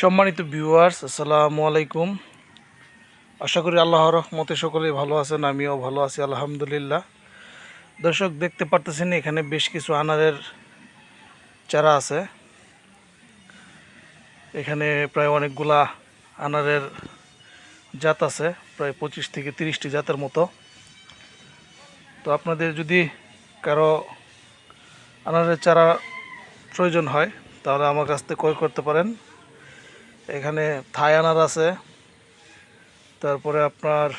সম্মানিত ভিউয়ার্স, আসসালামু আলাইকুম। আশা করি আল্লাহর রহমতে সকলেই ভালো আছেন, আমিও ভালো আছি আলহামদুলিল্লাহ। দর্শক, দেখতে পারতেছেন এখানে বেশ কিছু আনারের চারা আছে। এখানে প্রায় অনেকগুলা আনারের জাত আছে, প্রায় 25 থেকে 30টি জাতের মতো। তো আপনাদের যদি কারো আনারের চারা প্রয়োজন হয় তাহলে আমার কাছ থেকে ক্রয় করতে পারেন। এখানে থাই আনার আছে, তারপরে আপনার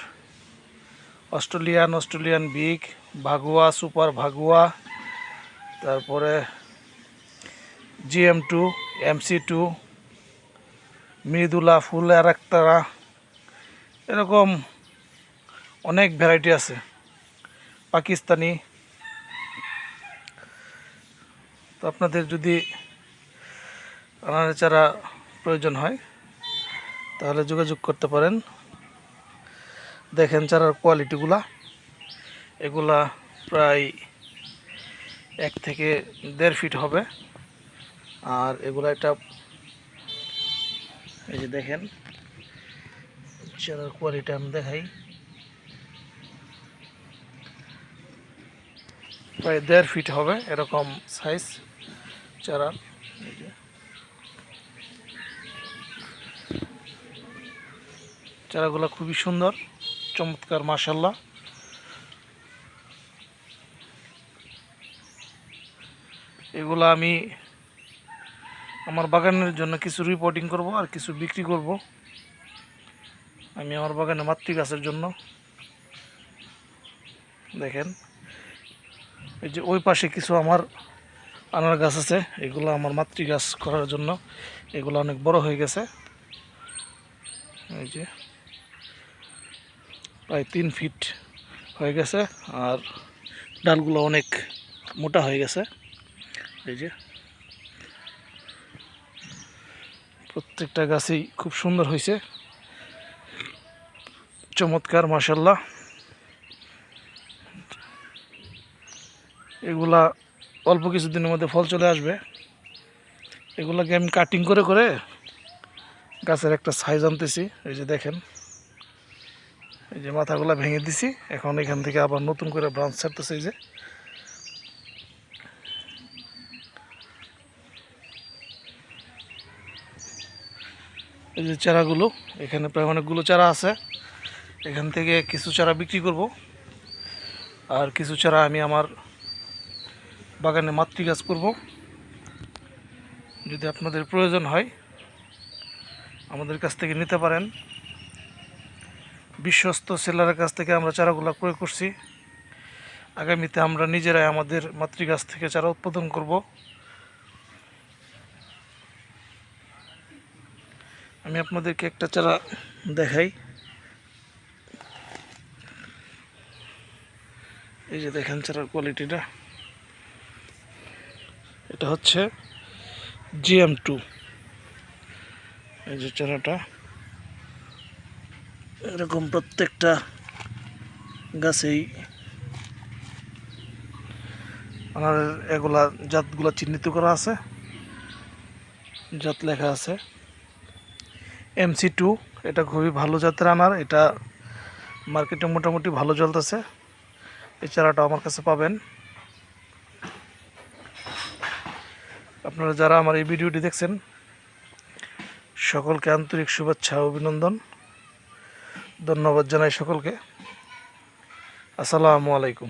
অস্ট্রেলিয়ান বিগ, ভাগুয়া, সুপার ভাগুয়া, তারপরে GM2, MC2, মৃদুলা, ফুল আর একতারা, এরকম অনেক ভ্যারাইটি আছে, পাকিস্তানি। তো আপনাদের যদি আনারের চারা প্রয়োজন হয় তাহলে যোগাযোগ করতে পারেন। দেখেন চারার কোয়ালিটিগুলা, এগুলা প্রায় 1 থেকে 1.5 ফিট হবে। আর এগুলা একটা, এই যে দেখেন চারার কোয়ালিটি আমি দেখাই, প্রায় 1.5 ফিট হবে এরকম সাইজ চারার। এই যে চারাগুলো খুবই সুন্দর, চমৎকার, মাশাআল্লাহ। এগুলো আমি আমার বাগানের জন্য কিছু রিপোর্টিং করব আর কিছু বিক্রি করব। আমি আমার বাগানে মাতৃ গাছের জন্য, দেখেন এই যে ওই পাশে কিছু আমার আনার গাছ আছে, এগুলো আমার মাতৃ গাছ করার জন্য। এগুলো অনেক বড় হয়ে গেছে, এই যে প্রায় 3 ফিট হয়ে গেছে। আর ডালগুলো অনেক মোটা হয়ে গেছে। এই যে প্রত্যেকটা গাছই খুব সুন্দর হয়েছে, চমৎকার, মাশাআল্লাহ। এগুলা অল্প কিছুদিনের মধ্যে ফল চলে আসবে। এগুলাকে আমি কাটিং করে করে গাছের একটা সাইজ আনতেছি। এই যে দেখেন, এই যে মাথাগুলা ভেঙে দিছি, এখন এখান থেকে আবার নতুন করে ব্রাঞ্চ ছাড়তেছে। এই যে চারাগুলো, এখানে প্রায় অনেকগুলো চারা আছে। এখান থেকে কিছু চারা বিক্রি করব, আর কিছু চারা আমি আমার বাগানে মাতৃ গাছ করব। যদি আপনাদের প্রয়োজন হয় আমাদের কাছ থেকে নিতে পারেন। বিশ্বস্ত সেলারের কাছ থেকে আমরা চারাগুলো ক্রয় করছি। আগামীতে আমরা নিজেরাই আমাদের মাতৃ গাছ থেকে চারা উৎপাদন করব। আমি আপনাদেরকে একটা চারা দেখাই, এই যে দেখেন চারার কোয়ালিটিটা। এটা হচ্ছে GM2। এই যে চারাটা এরকম প্রত্যেকটা গাছেই আমার এগুলা জাতগুলা চিহ্নিত করা আছে, জাত লেখা আছে। MC2, এটা খুবই ভালো জাতের আনার, এটা মার্কেটে মোটামুটি ভালো চলতেছে। এই চারাটা আমার কাছে পাবেন। আপনারা যারা আমার এই ভিডিওটি দেখছেন সকলকে আন্তরিক শুভেচ্ছা ও অভিনন্দন, ধন্যবাদ জানাই সকলকে। আসসালামু আলাইকুম।